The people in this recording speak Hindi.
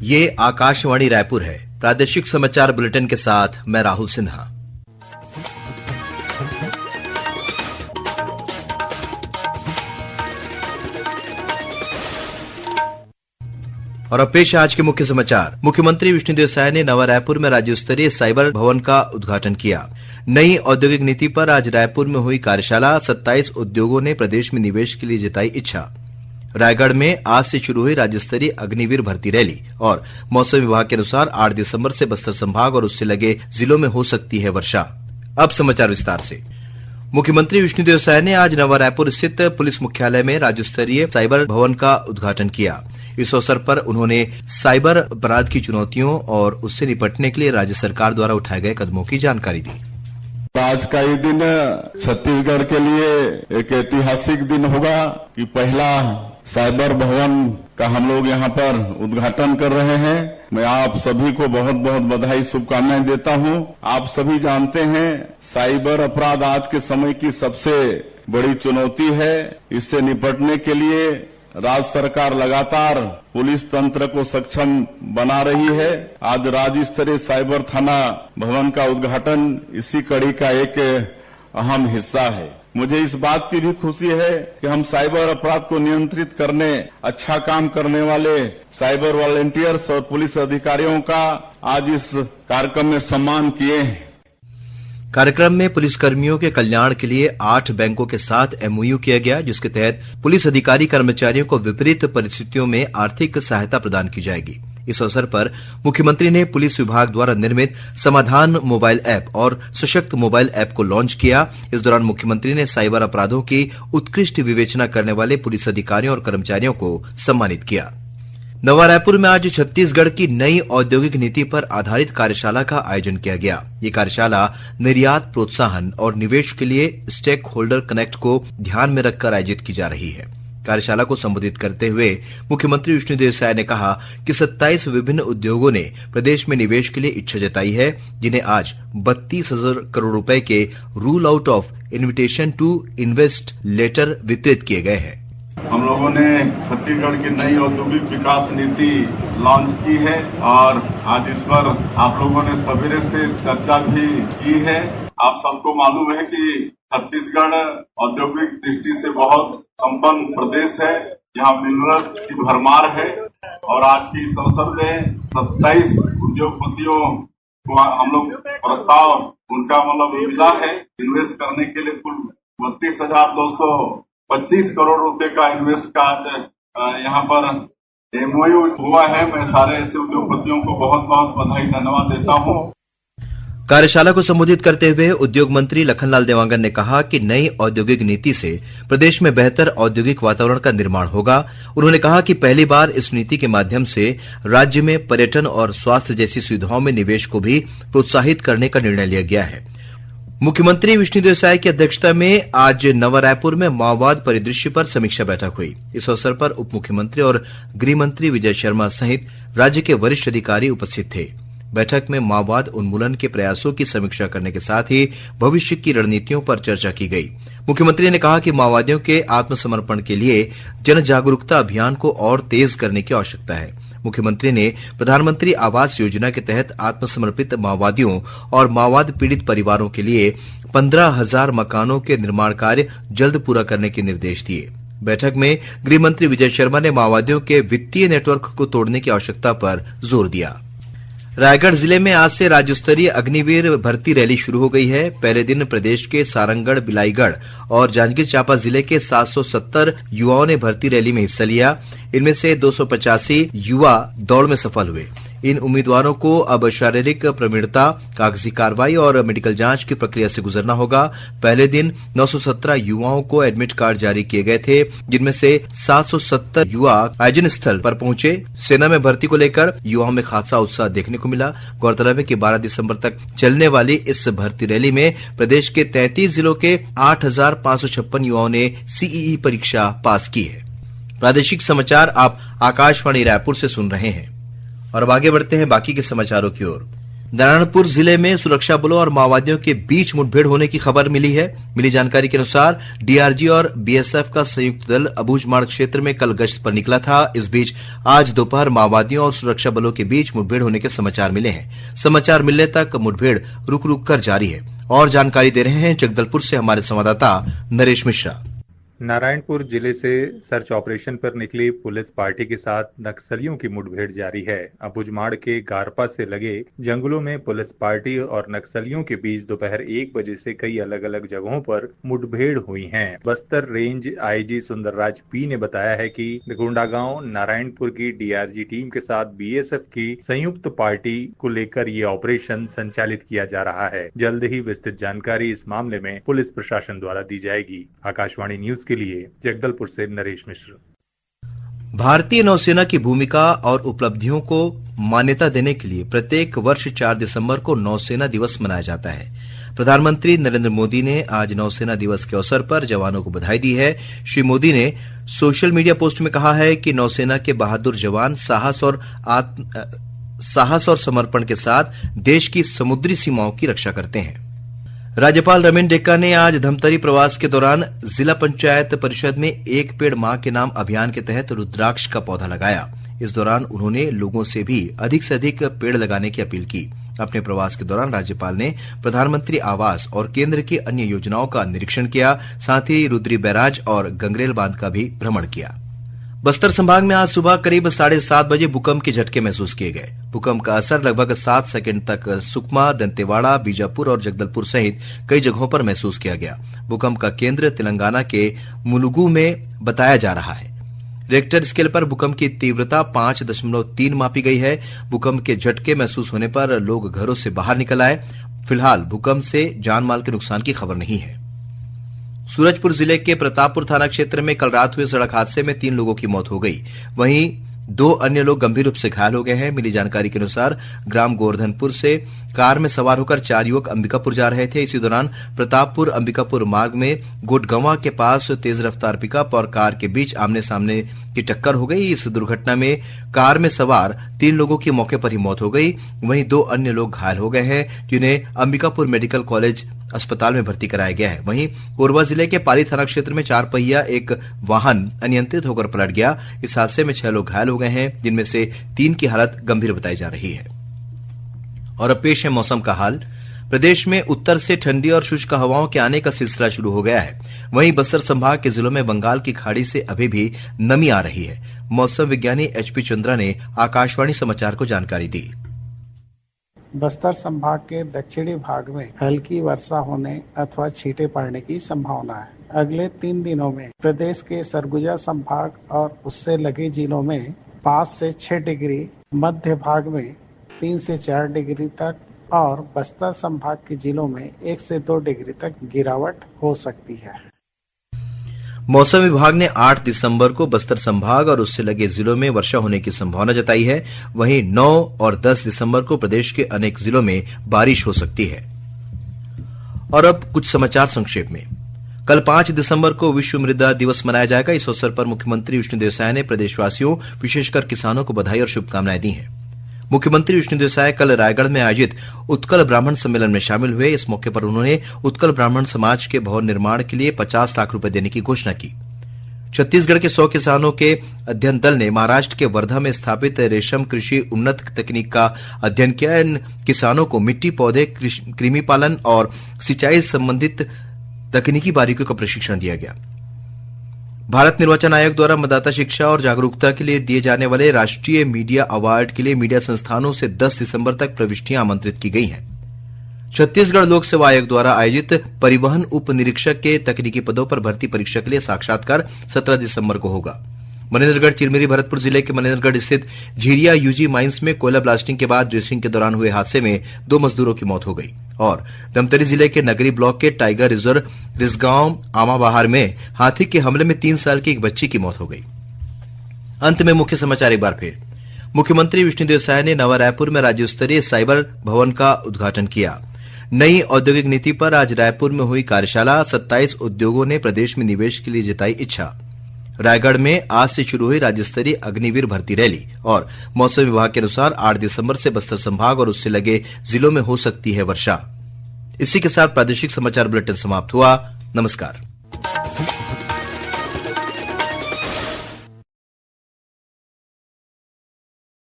ये आकाशवाणी रायपुर है। प्रादेशिक समाचार बुलेटिन के साथ मैं राहुल सिन्हा। और अब पेश है आज के मुख्य समाचार। मुख्यमंत्री विष्णुदेव साय ने नवा रायपुर में राज्य स्तरीय साइबर भवन का उद्घाटन किया। नई औद्योगिक नीति पर आज रायपुर में हुई कार्यशाला। 27 उद्योगों ने प्रदेश में निवेश के लिए जताई इच्छा। रायगढ़ में आज से शुरू हुई राज्य स्तरीय अग्निवीर भर्ती रैली। और मौसम विभाग के अनुसार 8 दिसंबर से बस्तर संभाग और उससे लगे जिलों में हो सकती है वर्षा। अब समाचार विस्तार से। मुख्यमंत्री विष्णुदेव साय ने आज नवा रायपुर स्थित पुलिस मुख्यालय में राज्य स्तरीय साइबर भवन का उद्घाटन किया। इस अवसर पर उन्होंने साइबर अपराध की चुनौतियों और उससे निपटने के लिए राज्य सरकार द्वारा उठाए गए कदमों की जानकारी दी। आज का ये दिन छत्तीसगढ़ के लिए एक ऐतिहासिक दिन होगा कि पहला साइबर भवन का हम लोग यहाँ पर उद्घाटन कर रहे हैं। मैं आप सभी को बहुत बहुत बधाई शुभकामनाएं देता हूँ। आप सभी जानते हैं साइबर अपराध आज के समय की सबसे बड़ी चुनौती है। इससे निपटने के लिए राज्य सरकार लगातार पुलिस तंत्र को सक्षम बना रही है। आज राज्य स्तरीय साइबर थाना भवन का उद्घाटन इसी कड़ी का एक अहम हिस्सा है। मुझे इस बात की भी खुशी है कि हम साइबर अपराध को नियंत्रित करने अच्छा काम करने वाले साइबर वॉलंटियर्स और पुलिस अधिकारियों का आज इस कार्यक्रम में सम्मान किए हैं। कार्यक्रम में पुलिसकर्मियों के कल्याण के लिए 8 बैंकों के साथ एमओयू किया गया, जिसके तहत पुलिस अधिकारी कर्मचारियों को विपरीत परिस्थितियों में आर्थिक सहायता प्रदान की जाएगी। इस अवसर पर मुख्यमंत्री ने पुलिस विभाग द्वारा निर्मित समाधान मोबाइल ऐप और सशक्त मोबाइल ऐप को लॉन्च किया। इस दौरान मुख्यमंत्री ने साइबर अपराधों की उत्कृष्ट विवेचना करने वाले पुलिस अधिकारियों और कर्मचारियों को सम्मानित किया। नवा रायपुर में आज छत्तीसगढ़ की नई औद्योगिक नीति पर आधारित कार्यशाला का आयोजन किया गया। ये कार्यशाला निर्यात प्रोत्साहन और निवेश के लिए स्टेक होल्डर कनेक्ट को ध्यान में रखकर आयोजित की जा रही है। कार्यशाला को संबोधित करते हुए मुख्यमंत्री विष्णुदेव साय ने कहा कि 27 विभिन्न उद्योगों ने प्रदेश में निवेश के लिए इच्छा जताई है, जिन्हें आज 32,000 करोड़ रुपए के rule out of invitation to invest letter वितरित किए गए हैं। हम लोगों ने छत्तीसगढ़ की नई औद्योगिक विकास नीति लॉन्च की है और आज इस पर आप लोगों ने सवेरे से चर्चा भी की है। आप सबको मालूम है कि छत्तीसगढ़ औद्योगिक दृष्टि से बहुत संपन्न प्रदेश है। यहाँ मिनरल की भरमार है और आज की इस अवसर में 27 उद्योगपतियों को हम लोग प्रस्ताव उनका मिला है इन्वेस्ट करने के लिए। कुल 32,225 करोड़ रुपए का इन्वेस्ट का आज यहाँ पर एमओयू हुआ है। मैं सारे ऐसे उद्योगपतियों को बहुत बहुत बधाई धन्यवाद देता हूँ। कार्यशाला को संबोधित करते हुए उद्योग मंत्री लखनलाल देवांगन ने कहा कि नई औद्योगिक नीति से प्रदेश में बेहतर औद्योगिक वातावरण का निर्माण होगा। उन्होंने कहा कि पहली बार इस नीति के माध्यम से राज्य में पर्यटन और स्वास्थ्य जैसी सुविधाओं में निवेश को भी प्रोत्साहित करने का निर्णय लिया गया है। मुख्यमंत्री विष्णुदेव साय की अध्यक्षता में आज नवा रायपुर में माओवाद परिदृश्य पर समीक्षा बैठक हुई। इस अवसर पर उप मुख्यमंत्री और गृह मंत्री विजय शर्मा सहित राज्य के वरिष्ठ अधिकारी उपस्थित थे। बैठक में माओवाद उन्मूलन के प्रयासों की समीक्षा करने के साथ ही भविष्य की रणनीतियों पर चर्चा की गई। मुख्यमंत्री ने कहा कि माओवादियों के आत्मसमर्पण के लिए जन जागरूकता अभियान को और तेज करने की आवश्यकता है। मुख्यमंत्री ने प्रधानमंत्री आवास योजना के तहत आत्मसमर्पित माओवादियों और माओवाद पीड़ित परिवारों के लिए 15,000 मकानों के निर्माण कार्य जल्द पूरा करने के निर्देश दिए। बैठक में गृह मंत्री विजय शर्मा ने माओवादियों के वित्तीय नेटवर्क को तोड़ने की आवश्यकता पर जोर दिया। रायगढ़ जिले में आज से राज्य स्तरीय अग्निवीर भर्ती रैली शुरू हो गई है। पहले दिन प्रदेश के सारंगढ़, बिलाईगढ़ और जांजगीर चांपा जिले के 770 युवाओं ने भर्ती रैली में हिस्सा लिया। इनमें से 285 युवा दौड़ में सफल हुए। इन उम्मीदवारों को अब शारीरिक प्रवीणता, कागजी कार्रवाई और मेडिकल जांच की प्रक्रिया से गुजरना होगा। पहले दिन 917 युवाओं को एडमिट कार्ड जारी किए गए थे, जिनमें से 770 युवा आयोजन स्थल पर पहुंचे। सेना में भर्ती को लेकर युवाओं में खासा उत्साह देखने को मिला। गौरतलब है कि 12 दिसंबर तक चलने वाली इस भर्ती रैली में प्रदेश के 33 जिलों के 8,556 युवाओं ने सीईई परीक्षा पास की है। प्रादेशिक समाचार आप आकाशवाणी रायपुर से सुन रहे हैं और अब आगे बढ़ते हैं बाकी के समाचारों की ओर। नारायणपुर जिले में सुरक्षा बलों और माओवादियों के बीच मुठभेड़ होने की खबर मिली है। मिली जानकारी के अनुसार डीआरजी और बीएसएफ का संयुक्त दल अबूझमाड़ क्षेत्र में कल गश्त पर निकला था। इस बीच आज दोपहर माओवादियों और सुरक्षा बलों के बीच मुठभेड़ होने के समाचार मिले हैं। समाचार मिलने तक मुठभेड़ रुक रुक कर जारी है। और जानकारी दे रहे हैं जगदलपुर से हमारे संवाददाता नरेश मिश्रा। नारायणपुर जिले से सर्च ऑपरेशन पर निकली पुलिस पार्टी के साथ नक्सलियों की मुठभेड़ जारी है। अबूझमाड़ के गारपा से लगे जंगलों में पुलिस पार्टी और नक्सलियों के बीच दोपहर 1 बजे से कई अलग अलग जगहों पर मुठभेड़ हुई हैं। Bastar range IG Sundarraj P ने बताया है कि गुंडागांव नारायणपुर की डीआरजी टीम के साथ बीएसएफ की संयुक्त पार्टी को लेकर ये ऑपरेशन संचालित किया जा रहा है। जल्द ही विस्तृत जानकारी इस मामले में पुलिस प्रशासन द्वारा दी जाएगी। आकाशवाणी न्यूज के लिए जगदलपुर से नरेश मिश्र। भारतीय नौसेना की भूमिका और उपलब्धियों को मान्यता देने के लिए प्रत्येक वर्ष 4 दिसंबर को नौसेना दिवस मनाया जाता है। प्रधानमंत्री नरेंद्र मोदी ने आज नौसेना दिवस के अवसर पर जवानों को बधाई दी है। श्री मोदी ने सोशल मीडिया पोस्ट में कहा है कि नौसेना के बहादुर जवान साहस और समर्पण के साथ देश की समुद्री सीमाओं की रक्षा करते हैं। राज्यपाल रमेन डेक्का ने आज धमतरी प्रवास के दौरान जिला पंचायत परिषद में एक पेड़ मां के नाम अभियान के तहत रुद्राक्ष का पौधा लगाया। इस दौरान उन्होंने लोगों से भी अधिक से अधिक पेड़ लगाने की अपील की। अपने प्रवास के दौरान राज्यपाल ने प्रधानमंत्री आवास और केंद्र की अन्य योजनाओं का निरीक्षण किया। साथ ही रुद्री बैराज और गंगरेल बांध का भी भ्रमण किया। बस्तर संभाग में आज सुबह करीब 7:30 बजे भूकंप के झटके महसूस किए गए। भूकंप का असर लगभग 7 सेकंड तक सुकमा, दंतेवाड़ा, बीजापुर और जगदलपुर सहित कई जगहों पर महसूस किया गया। भूकंप का केंद्र तेलंगाना के मुलुगु में बताया जा रहा है। रिक्टर स्केल पर भूकंप की तीव्रता 5.3 मापी गई है। भूकंप के झटके महसूस होने पर लोग घरों से बाहर निकल आए। फिलहाल भूकंप से जान माल के नुकसान की खबर नहीं है। सूरजपुर जिले के प्रतापपुर थाना क्षेत्र में कल रात हुए सड़क हादसे में 3 लोगों की मौत हो गई। वहीं 2 अन्य लोग गंभीर रूप से घायल हो गए हैं। मिली जानकारी के अनुसार ग्राम गोवर्धनपुर से कार में सवार होकर 4 युवक अंबिकापुर जा रहे थे। इसी दौरान प्रतापपुर अंबिकापुर मार्ग में गोटगंवा के पास तेज रफ्तार पिकअप और कार के बीच आमने सामने की टक्कर हो गई। इस दुर्घटना में कार में सवार 3 लोगों की मौके पर ही मौत हो गई। वहीं 2 अन्य लोग घायल हो गए हैं, जिन्हें अंबिकापुर मेडिकल कॉलेज अस्पताल में भर्ती कराया गया है। वहीं कोरबा जिले के पाली थाना क्षेत्र में 4 पहिया एक वाहन अनियंत्रित होकर पलट गया। इस हादसे में 6 लोग घायल हो गए हैं, जिनमें से 3 की हालत गंभीर बताई जा रही है। और अब पेश है मौसम का हाल। प्रदेश में उत्तर से ठंडी और शुष्क हवाओं के आने का सिलसिला शुरू हो गया है। वहीं बस्तर संभाग के जिलों में बंगाल की खाड़ी से अभी भी नमी आ रही है। मौसम विज्ञानी एचपी चंद्रा ने आकाशवाणी समाचार को जानकारी दी। बस्तर संभाग के दक्षिणी भाग में हल्की वर्षा होने अथवा छींटे पड़ने की संभावना है। अगले 3 दिनों में प्रदेश के सरगुजा संभाग और उससे लगे जिलों में 5 से 6 डिग्री, मध्य भाग में 3 से 4 डिग्री तक और बस्तर संभाग के जिलों में 1 से 2 डिग्री तक गिरावट हो सकती है। मौसम विभाग ने 8 दिसंबर को बस्तर संभाग और उससे लगे जिलों में वर्षा होने की संभावना जताई है। वहीं 9 और 10 दिसंबर को प्रदेश के अनेक जिलों में बारिश हो सकती है। और अब कुछ समाचार संक्षेप में। कल 5 दिसंबर को विश्व मृदा दिवस मनाया जाएगा। इस अवसर पर मुख्यमंत्री विष्णुदेव साय ने प्रदेशवासियों, विशेषकर किसानों को बधाई और शुभकामनाएं दी हैं। मुख्यमंत्री विष्णुदेव साय कल रायगढ़ में आयोजित उत्कल ब्राह्मण सम्मेलन में शामिल हुए। इस मौके पर उन्होंने उत्कल ब्राह्मण समाज के भवन निर्माण के लिए 50 लाख रुपए देने की घोषणा की। छत्तीसगढ़ के 100 किसानों के अध्ययन दल ने महाराष्ट्र के वर्धा में स्थापित रेशम कृषि उन्नत तकनीक का अध्ययन किया। इन किसानों को मिट्टी, पौधे, कृमि पालन और सिंचाई संबंधित तकनीकी बारीकियों का प्रशिक्षण दिया गया। भारत निर्वाचन आयोग द्वारा मतदाता शिक्षा और जागरूकता के लिए दिए जाने वाले राष्ट्रीय मीडिया अवार्ड के लिए मीडिया संस्थानों से 10 दिसंबर तक प्रविष्टियां आमंत्रित की गई हैं। छत्तीसगढ़ लोक सेवा आयोग द्वारा आयोजित परिवहन उप निरीक्षक के तकनीकी पदों पर भर्ती परीक्षा के लिए साक्षात्कार 17 दिसंबर को होगा। मनेन्द्रगढ़ चिरमिरी भरतपुर जिले के मनेन्द्रगढ़ स्थित झीरिया यूजी माइंस में कोयला ब्लास्टिंग के बाद ड्रेसिंग के दौरान हुए हादसे में 2 मजदूरों की मौत हो गई। और धमतरी जिले के नगरी ब्लॉक के टाइगर रिजर्व रिसगांव आमाबहार में हाथी के हमले में 3 साल की एक बच्ची की मौत हो गई। अंत में मुख्य समाचार एक बार फिर। मुख्यमंत्री विष्णुदेव साय ने नवा रायपुर में राज्य स्तरीय साइबर भवन का उद्घाटन किया। नई औद्योगिक नीति पर आज रायपुर में हुई कार्यशाला। 27 उद्योगों ने प्रदेश में निवेश के लिए जताई इच्छा। रायगढ़ में आज से शुरू हुई राज्य स्तरीय अग्निवीर भर्ती रैली और मौसम विभाग के अनुसार 8 दिसंबर से बस्तर संभाग और उससे लगे जिलों में हो सकती है वर्षा। इसी के साथ प्रादेशिक समाचार बुलेटिन समाप्त हुआ। नमस्कार।